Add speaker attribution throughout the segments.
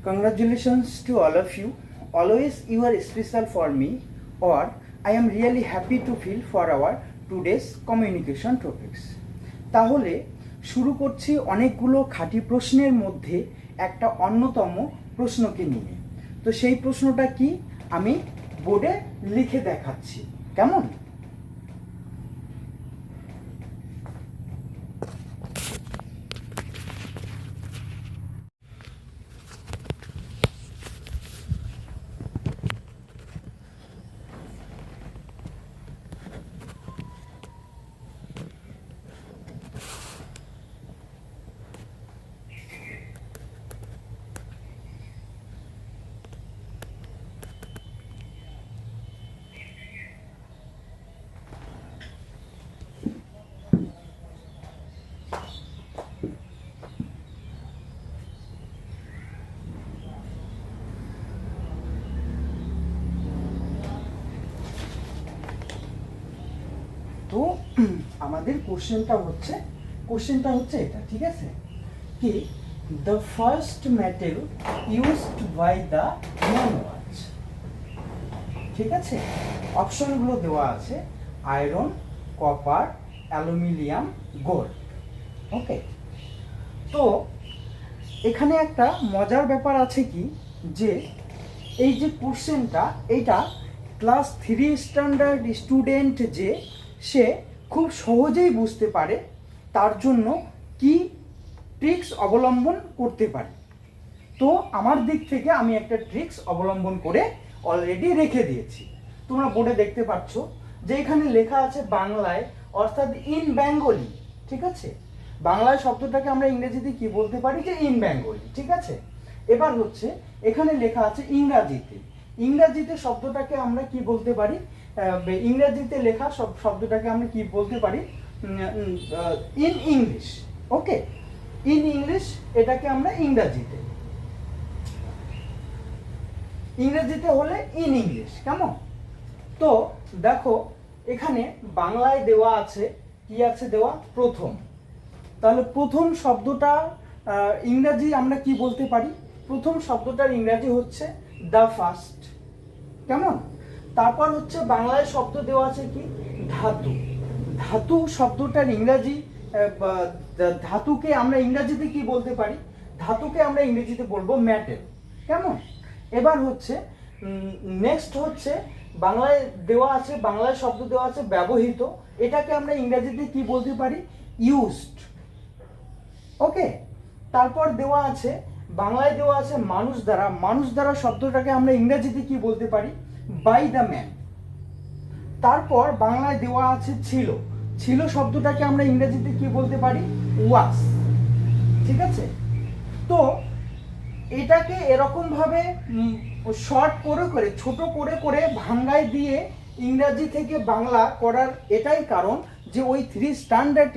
Speaker 1: Congratulations to all of you. Always you are special for me, or I am really happy to feel for our today's communication topics. তাহলে শুরু করছি অনেকগুলো খাঁটি প্রশ্নের মধ্যে একটা অন্যতম প্রশ্নকে নিয়ে। তো সেই প্রশ্নটা কি আমি বোর্ডে লিখে দেখাচ্ছি, কেমন? তো আমাদের কোশ্চেনটা হচ্ছে এটা, ঠিক আছে? কি the first metal used by the man was, ঠিক আছে? অপশনগুলো দেওয়া আছে iron, copper, aluminium, gold. Okay, তো এখানে একটা মজার ব্যাপার আছে কি, যে এই যে কোশ্চেনটা এইটা ক্লাস 3 স্ট্যান্ডার্ড স্টুডেন্ট যে সে খুব সহজেই বুঝতে পারে তার জন্য কি ট্রিক্স অবলম্বন করতে পারে। তো আমার দিক থেকে আমি একটা ট্রিক্স অবলম্বন করে অলরেডি রেখে দিয়েছি। তোমরা বোর্ডে দেখতে পাচ্ছ যে এখানে লেখা আছে বাংলায়, অর্থাৎ ইন বেঙ্গলি, ঠিক আছে? বাংলায় শব্দটাকে আমরা ইংরেজিতে কি বলতে পারি, যে ইন বেঙ্গলি, ঠিক আছে? এবার হচ্ছে এখানে লেখা আছে ইংরাজিতে শব্দটাকে আমরা কি বলতে পারি, ইংরেজিতে লেখা শব্দটাকে আমরা কি বলতে পারি, in English. Okay, in English এটাকে আমরা ইংরেজিতে হলে ইন ইংলিশ, কেমন? তো দেখো এখানে বাংলায় দেওয়া আছে, কি আছে দেওয়া, প্রথম। তাহলে প্রথম শব্দটা ইংরাজি আমরা কি বলতে পারি, প্রথম শব্দটার ইংরাজি হচ্ছে দ্য ফার্স্ট, কেমন? তারপর হচ্ছে বাংলায় শব্দ দেওয়া আছে কি, ধাতু শব্দটার ইংরাজি, ধাতুকে আমরা ইংরাজিতে কি বলতে পারি, ধাতুকে আমরা ইংরেজিতে বলবো মেটাল, কেমন? এবার হচ্ছে নেক্সট হচ্ছে বাংলায় শব্দ দেওয়া আছে ব্যবহৃত, এটাকে আমরা ইংরেজিতে কি বলতে পারি, ইউজড। ওকে, তারপর বাংলায় দেওয়া আছে মানুষ দ্বারা শব্দটাকে আমরা ইংরেজিতে কি বলতে পারি, বাই দ্য ম্যান। তারপর বাংলায় দেওয়া আছে ছিল শব্দটাকে আমরা ইংরেজিতে কি বলতে পারি, ওয়াজ, ঠিক আছে? তো এটাকে এরকম ভাবে শর্ট করে ছোট করে ভাঙ্গায় দিয়ে ইংরাজি থেকে বাংলা করার এটাই কারণ যে ওই 3 স্ট্যান্ডার্ড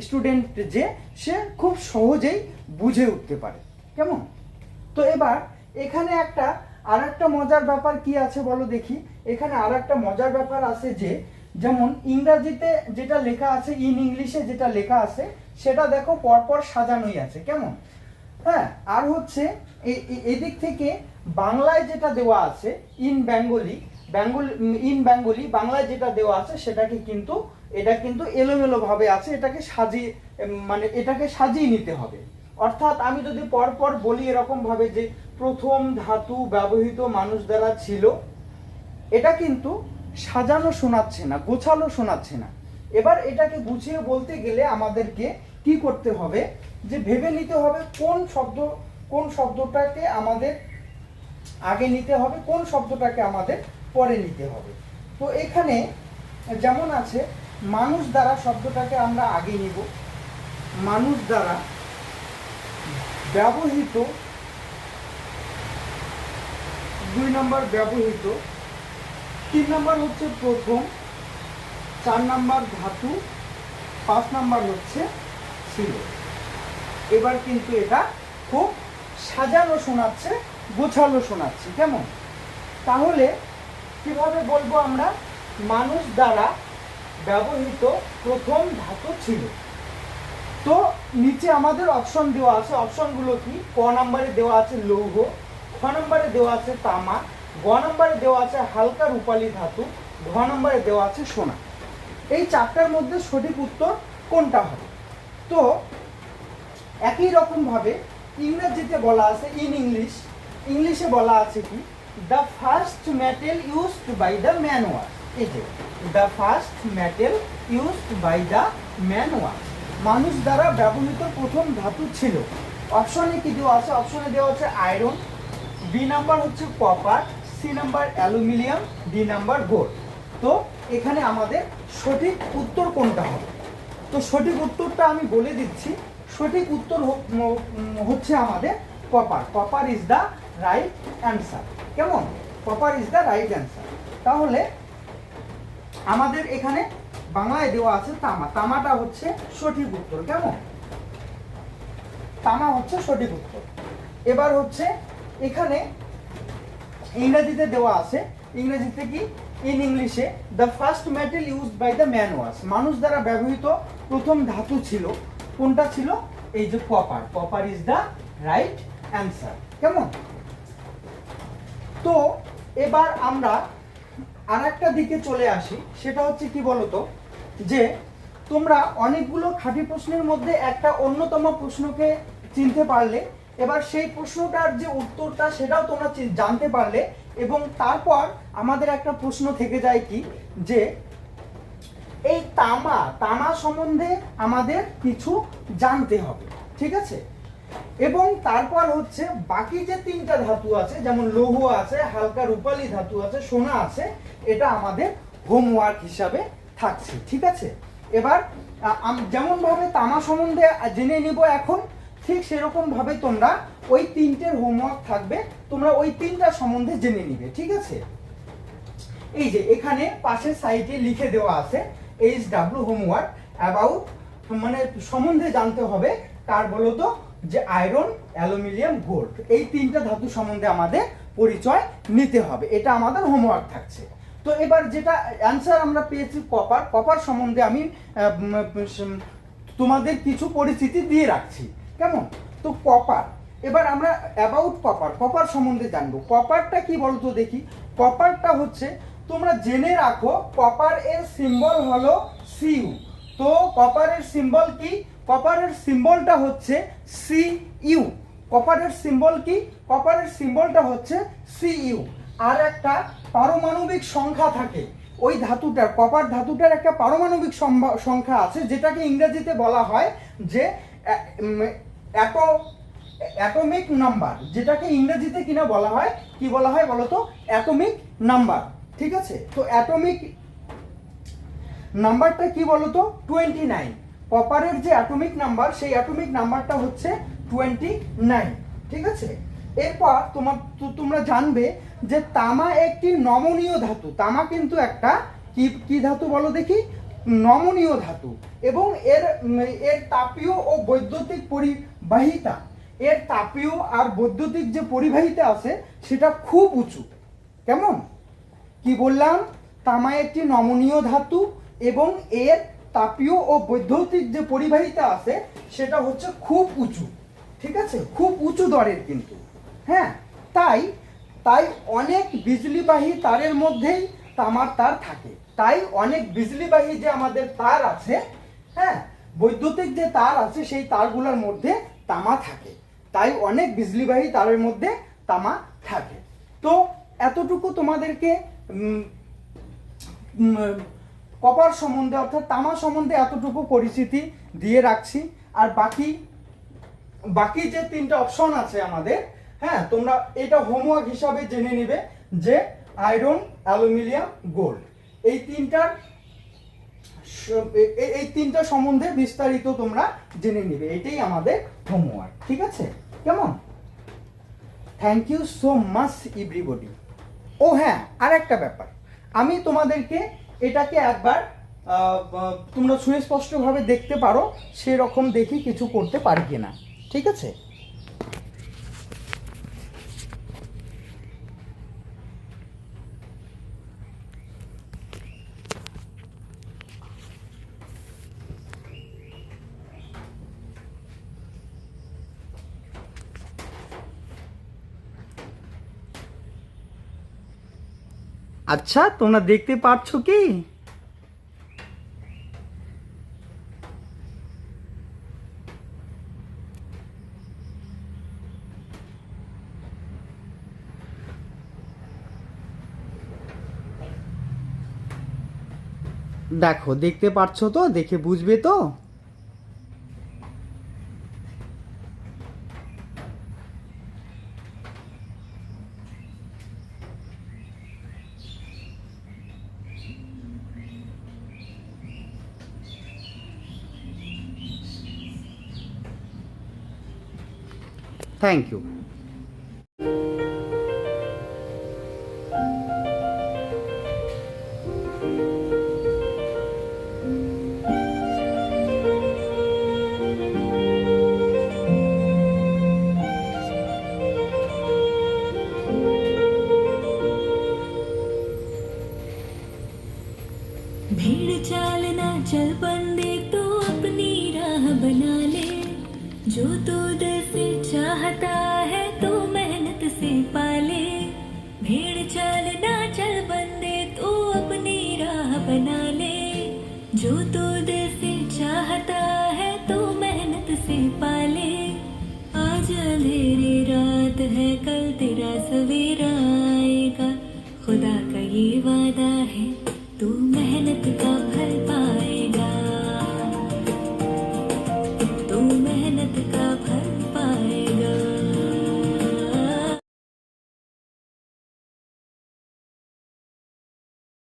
Speaker 1: স্টুডেন্ট যে সে খুব সহজেই বুঝে উঠতে পারে, কেমন? তো এবার এখানে আর একটা মজার ব্যাপার কি আছে বলো দেখি। এখানে আর একটা মজার ব্যাপার আছে যে যেমন ইংরাজিতে যেটা লেখা আছে, ইন ইংলিশে যেটা লেখা আছে সেটা দেখো পরপর সাজানোই আছে, কেমন? হ্যাঁ, আর হচ্ছে এদিক থেকে বাংলায় যেটা দেওয়া আছে ইন বেঙ্গলি বাংলায় যেটা দেওয়া আছে এটা কিন্তু এলোমেলো ভাবে আছে, এটাকে সাজিয়ে নিতে হবে। অর্থাৎ আমি যদি পরপর বলি এরকম ভাবে যে প্রথম ধাতু ব্যবহৃত মানুষ দ্বারা ছিল, এটা কিন্তু সাজানো শোনাচ্ছে না, গোছালো শোনাচ্ছে না। এবার এটাকে গুছিয়ে বলতে গেলে আমাদেরকে কি করতে হবে, যে ভেবে নিতে হবে কোন শব্দটাকে আমাদের আগে নিতে হবে, কোন শব্দটাকে আমাদের পরে নিতে হবে। তো এখানে যেমন আছে মানুষ দ্বারা শব্দটাকে আমরা আগে নিব, মানুষ দ্বারা ব্যবহৃত 2 নম্বর ব্যবহৃত, 3 নম্বর হচ্ছে প্রথম, 4 নম্বর ধাতু, 5 নম্বর হচ্ছে ছিল। এবার কিন্তু এটা খুব সাজানো শোনাচ্ছে, গোছালো শোনাচ্ছে, কেমন? তাহলে কিভাবে বলবো আমরা, মানুষ দ্বারা ব্যবহৃত প্রথম ধাতু ছিল, তো নিচে আমাদের অপশন দেওয়া আছে, অপশনগুলো কি? ক নম্বরে দেওয়া আছে লৌহ, খ নম্বরে দেওয়া আছে তামা, গ নম্বরে দেওয়া আছে হালকা রূপালী ধাতু, ঘ নম্বরে দেওয়া আছে সোনা। এই চারটার মধ্যে সঠিক উত্তর কোনটা হবে? তো একই রকমভাবে ইংরেজিতে বলা আছে, ইংলিশে বলা আছে কি? The first metal used by the man was, এই যে the first metal used by the man was, মানুষ দ্বারা ব্যবহৃত প্রথম ধাতু ছিল। অপশনে কি দেওয়া আছে? অপশনে দেওয়া আছে আয়রন, বি নাম্বার হচ্ছে copper, C number aluminium, D number gold. তো এখানে আমাদের সঠিক উত্তর কোনটা হবে? তো সঠিক উত্তরটা আমি বলে দিচ্ছি। সঠিক উত্তর হচ্ছে আমাদের copper. Copper is the right answer. কেমন? Copper is the right answer. তাহলে আমাদের এখানে বাংলায় দেওয়া আছে তামা, তামাটা হচ্ছে সঠিক উত্তর। কেমন? তামা হচ্ছে সঠিক উত্তর। এবার হচ্ছে এখানে ইংরেজিতে দেওয়া আছে, ইংরেজিতে কি? ইন ইংলিশে the first metal used by the man was, মানুষ দ্বারা ব্যবহৃত প্রথম ধাতু ছিল। কোনটা ছিল? এই যে copper. Copper is the right answer. কেমন? তো এবার আমরা আর একটা দিকে চলে আসি, সেটা হচ্ছে কি বলতো, যে তোমরা অনেকগুলো খাঁটি প্রশ্নের মধ্যে একটা অন্যতম প্রশ্নকে চিনতে পারলে, এবার সেই প্রশ্নটার যে উত্তরটা সেটাও তোমরা জানতে পারলে, এবং তারপর আমাদের একটা প্রশ্ন থেকে যায় কি, যে এই তামা সম্বন্ধে আমাদের কিছু জানতে হবে, ঠিক আছে? এবং তারপর হচ্ছে বাকি যে তিনটা ধাতু আছে, যেমন লৌহ আছে, হালকা রূপালী ধাতু আছে, সোনা আছে, এটা আমাদের হোমওয়ার্ক হিসাবে থাকছে, ঠিক আছে? এবার যেমন ভাবে তামা সম্বন্ধে জেনে নিব এখন, ঠিক সেরকম ভাবে তোমরা ওই তিনটের হোমওয়ার্ক থাকবে, তোমরা ওই তিনটা সম্বন্ধে জেনে নিবে, ঠিক আছে? এই যে এখানে পাশের সাইডে লিখে দেওয়া আছে HW হোমওয়ার্ক অ্যাবাউট, মানে সম্বন্ধে জানতে হবে কার বলতো, যে আয়রন, অ্যালুমিনিয়াম, গোল্ড, এই তিনটা ধাতু সম্বন্ধে আমাদের পরিচয় নিতে হবে। এটা আমাদের হোমওয়ার্ক থাকছে। তো এবার যেটা অ্যান্সার আমরা পেয়েছি কপার, কপার সম্বন্ধে আমি তোমাদের কিছু পরিচিতি দিয়ে রাখছি। কেমন? তো কপার, এবার আমরা অ্যাবাউট কপার, কপার সম্বন্ধে জানবো। কপারটা কি বলতো দেখি? কপারটা হচ্ছে, তোমরা জেনে রাখো, কপার এর সিম্বল হলো সিইউ। তো কপারের সিম্বল কি? কপারের সিম্বলটা হচ্ছে সিইউ। কপারের সিম্বল কি? কপারের সিম্বলটা হচ্ছে সিইউ। আর একটা পারমাণবিক সংখ্যা থাকে ওই ধাতুটার, কপার ধাতুটার একটা পারমাণবিক সংখ্যা আছে, যেটাকে ইংরেজিতে বলা হয় যে অ্যাটমিক নাম্বার, যেটাকে ইংরেজিতে কিনা বলা হয়, কি বলা হয় বলতো? অ্যাটমিক নাম্বার, ঠিক আছে? তো অ্যাটমিক নাম্বারটা কি বলতো? 29। কপারের যে অ্যাটমিক নাম্বার, সেই অ্যাটমিক নাম্বারটা হচ্ছে 29, ঠিক আছে? এরপর তোমরা জানবে যে তামা একটি নমনীয় ধাতু। তামা কিন্তু একটা কি ধাতু বলো দেখি? নমনীয় ধাতু। এবং এর তাপীয় ও বৈদ্যুতিক পরিবাহিতা, এর তাপীয় আর বৈদ্যুতিক যে পরিবাহিতা আছে সেটা খুব উঁচু। কেমন? কি বললাম? তামা একটি নমনীয় ধাতু এবং এর তাপীয় ও বৈদ্যুতিক যে পরিবাহিতা আছে সেটা হচ্ছে খুব উঁচু, ঠিক আছে? খুব উঁচু দরের কিন্তু। হ্যাঁ, তাই অনেক বিজলিবাহী তারের মধ্যেই তামার তার থাকে। তাই অনেক বিজলিবাহী যে আমাদের তার আছে, হ্যাঁ, বৈদ্যুতিক যে তার আছে, সেই তারগুলোর মধ্যে তামা থাকে। তাই অনেক বিজলিবাহী তারের মধ্যে তামা থাকে। তো এতটুকু তোমাদেরকে কপার সম্বন্ধে, অর্থাৎ তামা সম্বন্ধে এতটুকু পরিচিতি দিয়ে রাখছি। আর বাকি যে তিনটা অপশন আছে আমাদের, হ্যাঁ, তোমরা এটা হোমওয়ার্ক হিসাবে জেনে নিবে, যে আয়রন, অ্যালুমিনিয়াম, গোল্ড, এই তিনটা সম্বন্ধে বিস্তারিত তোমরা জেনে নিবে। এটাই আমাদের হোমওয়ার্ক, ঠিক আছে? কেমন? Thank you so much everybody. ও হ্যাঁ, আর একটা ব্যাপার, আমি তোমাদেরকে এটাকে একবার তোমরা সুস্পষ্টভাবে দেখতে পারো, সেরকম দেখি কিছু করতে পারি কিনা, ঠিক আছে? আচ্ছা, তোমরা দেখতে পাচ্ছ কি? দেখো, দেখতে পাচ্ছ তো? দেখে বুঝবে তো? Thank you.
Speaker 2: भीड़ चाल ना चल बंदे तो अपनी राह बना ले, जो तू दिल से चाहता है तो मेहनत से पाले। भीड़ चाल ना चल बंदे तो अपनी राह बना ले, जो तू दिल से चाहता है तो मेहनत से पाले। आज अंधेरी रात है, कल तेरा सवेरा आएगा, खुदा का ये वादा है, तू मेहनत का फल